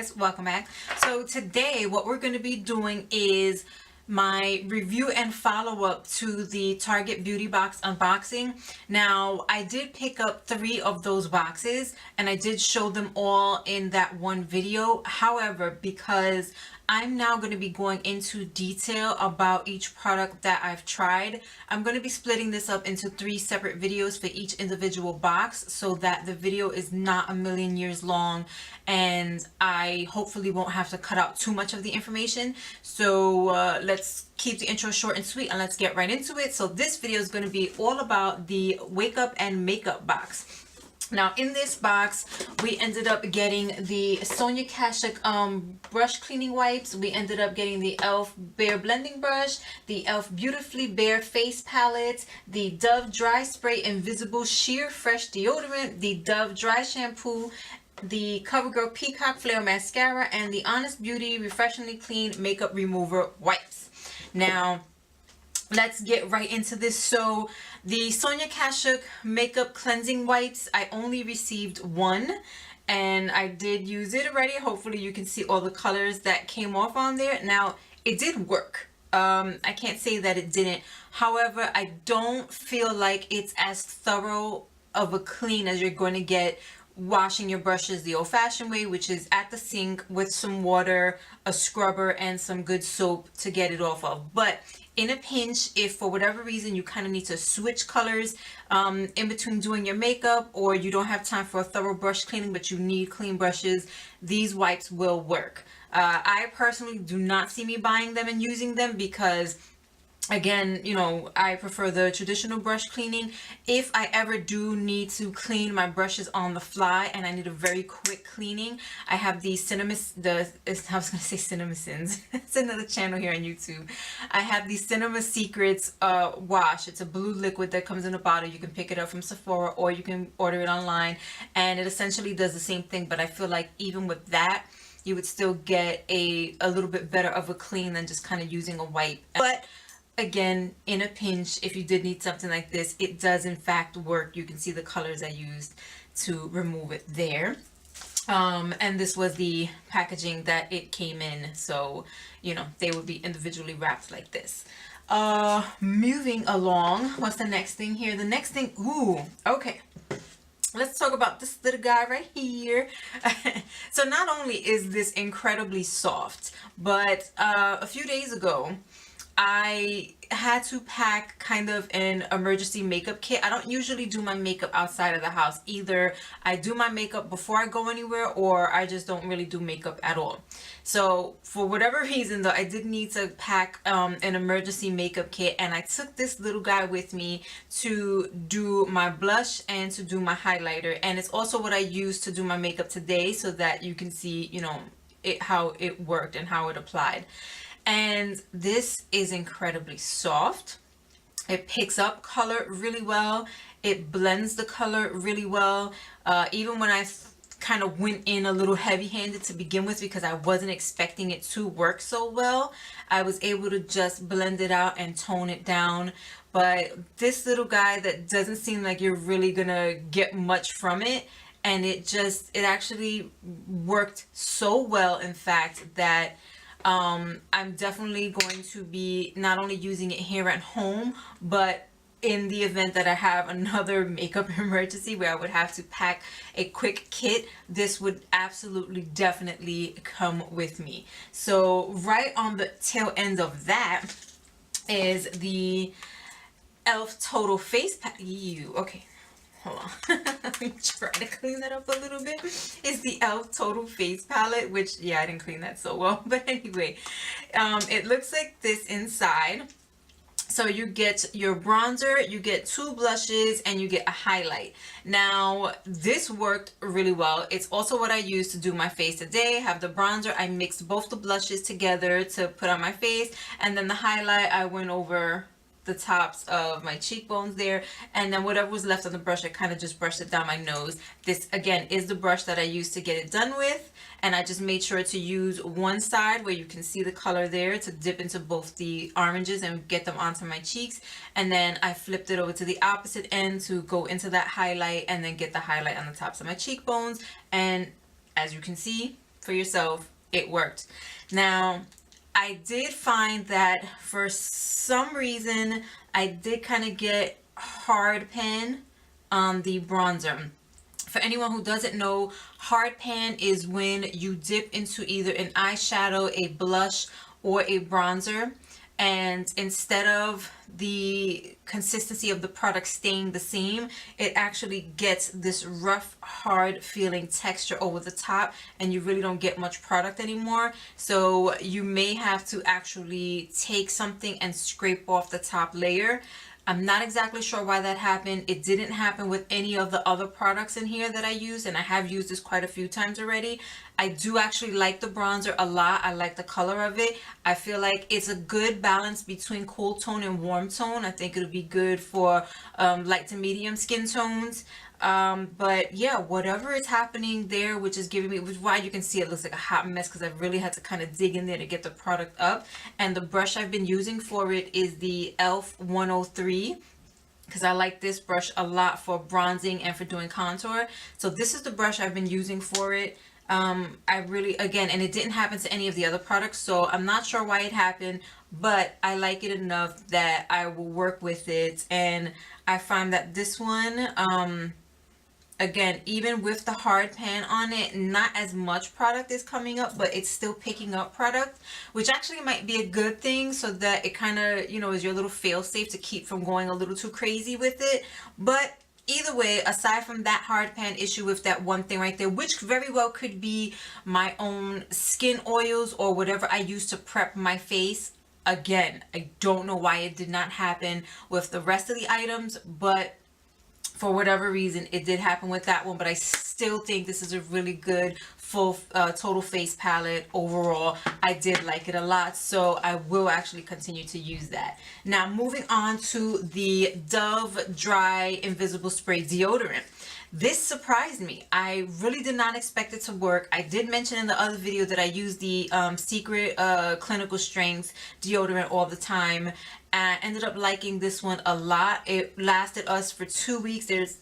guys, welcome back. So today what we're going to be doing is my review and follow-up to the Target beauty box unboxing. Now I did pick up 3 of those boxes and I did show them all in that one video. However, because I'm now going to be going into detail about each product that I've tried, I'm going to be splitting this up into 3 separate videos for each individual box so that the video is not a million years long and I hopefully won't have to cut out too much of the information. So let's keep the intro short and sweet and let's get right into it. So this video is going to be all about the Wake Up and Makeup box. Now in this box we ended up getting the Sonia Kashuk brush cleaning wipes. We ended up getting the e.l.f. Bare blending brush, the e.l.f. Beautifully Bare face palette, the Dove dry spray invisible sheer fresh deodorant, the Dove dry shampoo, the CoverGirl Peacock Flare mascara, and the Honest Beauty refreshingly clean makeup remover wipes. Now let's get right into this. So the Sonia Kashuk makeup cleansing wipes, I only received 1 and I did use it already. Hopefully you can see all the colors that came off on there. Now it did work. I can't say that it didn't. However, I don't feel like it's as thorough of a clean as you're going to get washing your brushes the old-fashioned way, which is at the sink with some water, a scrubber, and some good soap to get it off of. But in a pinch, if for whatever reason you kind of need to switch colors in between doing your makeup, or you don't have time for a thorough brush cleaning but you need clean brushes, these wipes will work. I personally do not see me buying them and using them because, again, you know, I prefer the traditional brush cleaning. If I ever do need to clean my brushes on the fly and I need a very quick cleaning, I have these I was going to say CinemaSins. It's another channel here on YouTube. I have the Cinema Secrets wash. It's a blue liquid that comes in a bottle. You can pick it up from Sephora or you can order it online, and it essentially does the same thing, but I feel like even with that you would still get a little bit better of a clean than just kind of using a wipe. But again, in a pinch, if you did need something like this, it does in fact work. You can see the colors I used to remove it there. And this was the packaging that it came in, so you know they would be individually wrapped like this. Moving along, what's the next thing here? The next thing, okay, let's talk about this little guy right here. So not only is this incredibly soft, but a few days ago I had to pack kind of an emergency makeup kit. I don't usually do my makeup outside of the house. Either I do my makeup before I go anywhere or I just don't really do makeup at all. So for whatever reason though, I did need to pack an emergency makeup kit, and I took this little guy with me to do my blush and to do my highlighter. And it's also what I used to do my makeup today so that you can see, you know, how it worked and how it applied. And this is incredibly soft. It picks up color really well. It blends the color really well. Even when I kind of went in a little heavy-handed to begin with because I wasn't expecting it to work so well, I was able to just blend it out and tone it down. But this little guy that doesn't seem like you're really gonna get much from it, and it actually worked so well, in fact, that I'm definitely going to be not only using it here at home, but in the event that I have another makeup emergency where I would have to pack a quick kit, this would absolutely definitely come with me. So right on the tail end of that is the e.l.f. Total Face Pack. Okay. Hold on. Let me try to clean that up a little bit. It's the e.l.f. Total Face Palette, which, yeah, I didn't clean that so well. But anyway, it looks like this inside. So you get your bronzer, you get 2 blushes, and you get a highlight. Now, this worked really well. It's also what I used to do my face today. I have the bronzer. I mixed both the blushes together to put on my face. And then the highlight, I went over the tops of my cheekbones there, and then whatever was left on the brush I kind of just brushed it down my nose. This again is the brush that I used to get it done with, and I just made sure to use one side where you can see the color there to dip into both the oranges and get them onto my cheeks, and then I flipped it over to the opposite end to go into that highlight and then get the highlight on the tops of my cheekbones. And as you can see, for yourself, it worked. Now, I did find that for some reason, I did kind of get hard pan on the bronzer. For anyone who doesn't know, hard pan is when you dip into either an eyeshadow, a blush, or a bronzer, and instead of the consistency of the product staying the same, it actually gets this rough, hard feeling texture over the top, and you really don't get much product anymore. So you may have to actually take something and scrape off the top layer. I'm not exactly sure why that happened. It didn't happen with any of the other products in here that I use, and I have used this quite a few times already. I do actually like the bronzer a lot. I like the color of it. I feel like it's a good balance between cool tone and warm tone. I think it'll be good for light to medium skin tones. But yeah, whatever is happening there, which is giving me, which is why you can see it looks like a hot mess, because I really had to kind of dig in there to get the product up. And the brush I've been using for it is the e.l.f. 103, because I like this brush a lot for bronzing and for doing contour. So this is the brush I've been using for it. I really, again, and it didn't happen to any of the other products, so I'm not sure why it happened, but I like it enough that I will work with it. And I find that this one, again, even with the hard pan on it, not as much product is coming up, but it's still picking up product, which actually might be a good thing, so that it kind of, you know, is your little fail safe to keep from going a little too crazy with it. But either way, aside from that hard pan issue with that one thing right there, which very well could be my own skin oils or whatever I use to prep my face. Again, I don't know why it did not happen with the rest of the items, but for whatever reason it did happen with that one. But I still think this is a really good full total face palette overall. I did like it a lot, so I will actually continue to use that. Now moving on to the Dove Dry Invisible Spray Deodorant. This surprised me. I really did not expect it to work. I did mention in the other video that I use the Secret Clinical Strength deodorant all the time, and I ended up liking this one a lot. It lasted us for 2 weeks. There's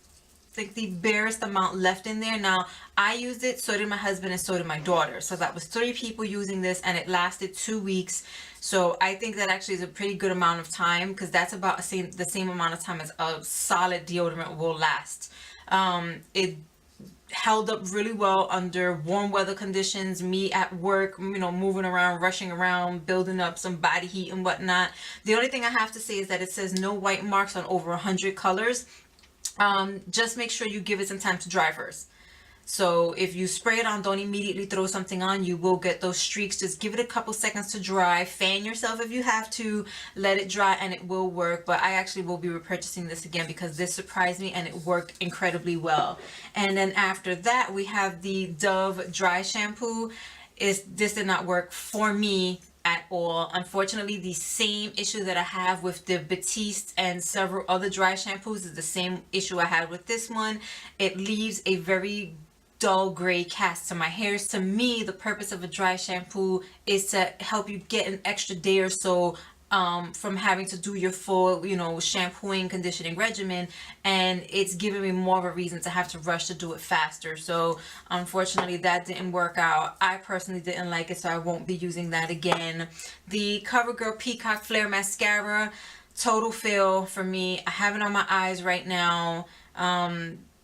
like the barest amount left in there. Now I used it, so did my husband, and so did my daughter. So that was 3 people using this, and it lasted 2 weeks. So I think that actually is a pretty good amount of time, because that's about the same amount of time as a solid deodorant will last. It held up really well under warm weather conditions, me at work, you know, moving around, rushing around, building up some body heat and whatnot. The only thing I have to say is that it says no white marks on over 100 colors. Just make sure you give it some time to dry first. So if you spray it on, don't immediately throw something on. You will get those streaks. Just give it a couple seconds to dry. Fan yourself if you have to. Let it dry and it will work. But I actually will be repurchasing this again, because this surprised me and it worked incredibly well. And then after that, we have the Dove Dry Shampoo. This did not work for me at all. Unfortunately, the same issue that I have with the Batiste and several other dry shampoos is the same issue I had with this one. It leaves a very dull gray cast to my hairs. To me, the purpose of a dry shampoo is to help you get an extra day or so from having to do your full, you know, shampooing, conditioning regimen, and it's giving me more of a reason to have to rush to do it faster. So unfortunately that didn't work out. I personally didn't like it, so I won't be using that again. The CoverGirl Peacock Flare Mascara, total fail for me. I have it on my eyes right now.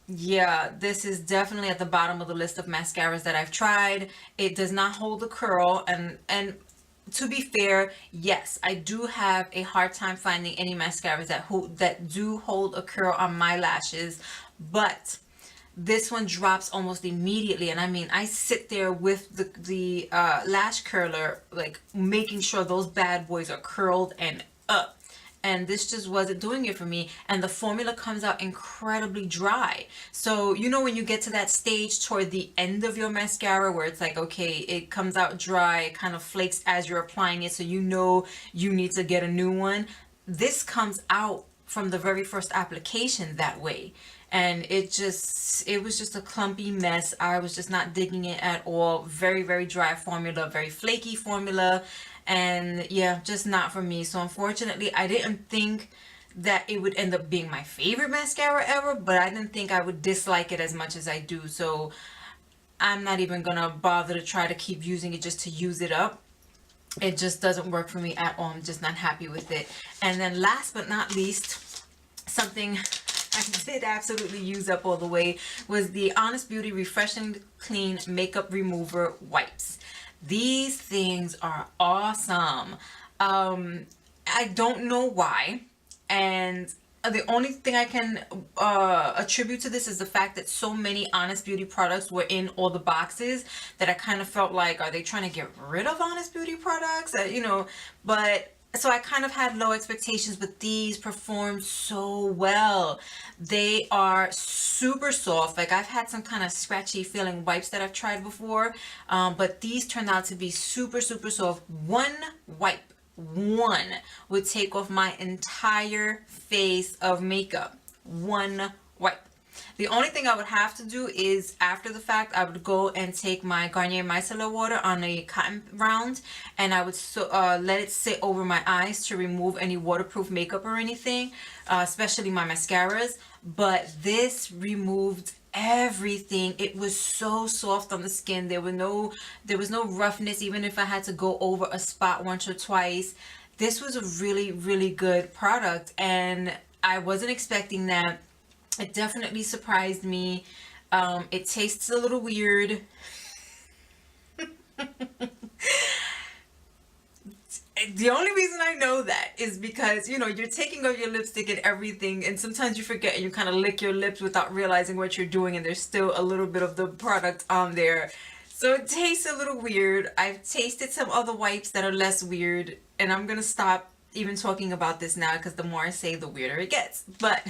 Yeah, this is definitely at the bottom of the list of mascaras that I've tried. It does not hold the curl, and to be fair, yes, I do have a hard time finding any mascaras that do hold a curl on my lashes, but this one drops almost immediately. And I mean, I sit there with the lash curler, like making sure those bad boys are curled and up. And this just wasn't doing it for me. And the formula comes out incredibly dry. So, you know, when you get to that stage toward the end of your mascara where it's like, okay, it comes out dry, it kind of flakes as you're applying it, so you know you need to get a new one. This comes out from the very first application that way. And it was just a clumpy mess. I was just not digging it at all. Very, very dry formula, very flaky formula. And yeah, just not for me. So unfortunately, I didn't think that it would end up being my favorite mascara ever, but I didn't think I would dislike it as much as I do. So I'm not even gonna bother to try to keep using it just to use it up. It just doesn't work for me at all. I'm just not happy with it. And then last but not least, something I did absolutely use up all the way was the Honest Beauty Refreshing Clean Makeup Remover Wipes. These things are awesome. I don't know why, and the only thing I can attribute to this is the fact that so many Honest Beauty products were in all the boxes that I kind of felt like, are they trying to get rid of Honest Beauty products? You know, but so I kind of had low expectations, but these perform so well. They are super soft. Like, I've had some kind of scratchy feeling wipes that I've tried before, but these turned out to be super, super soft. One would take off my entire face of makeup. One wipe. The only thing I would have to do is, after the fact, I would go and take my Garnier Micellar water on a cotton round, and I would let it sit over my eyes to remove any waterproof makeup or anything, especially my mascaras. But this removed everything. It was so soft on the skin. There was no roughness, even if I had to go over a spot once or twice. This was a really, really good product, and I wasn't expecting that. It definitely surprised me. It tastes a little weird. The only reason I know that is because, you know, you're taking off your lipstick and everything, and sometimes you forget and you kind of lick your lips without realizing what you're doing, and there's still a little bit of the product on there. So it tastes a little weird. I've tasted some other wipes that are less weird, and I'm gonna stop even talking about this now because the more I say, the weirder it gets. But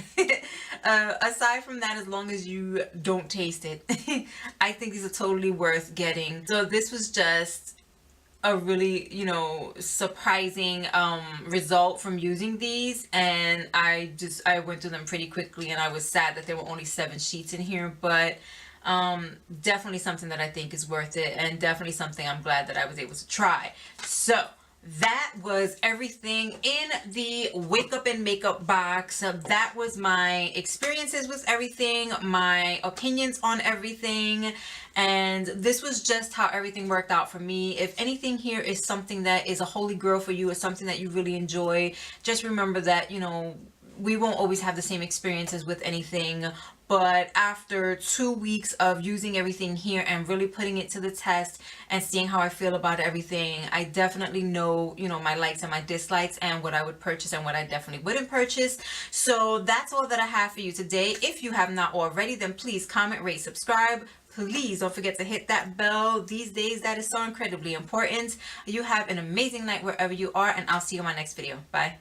aside from that, as long as you don't taste it, I think these are totally worth getting. So this was just a really, you know, surprising result from using these, and I went through them pretty quickly, and I was sad that there were only 7 sheets in here, but definitely something that I think is worth it, and definitely something I'm glad that I was able to try. So that was everything in the Wake Up and Makeup box. That was my experiences with everything, my opinions on everything, and this was just how everything worked out for me. If anything here is something that is a holy grail for you, or something that you really enjoy, just remember that, you know, we won't always have the same experiences with anything, but after 2 weeks of using everything here and really putting it to the test and seeing how I feel about everything, I definitely know, you know, my likes and my dislikes, and what I would purchase and what I definitely wouldn't purchase. So that's all that I have for you today. If you have not already, then please comment, rate, subscribe. Please don't forget to hit that bell. These days, that is so incredibly important. You have an amazing night wherever you are, and I'll see you in my next video. Bye.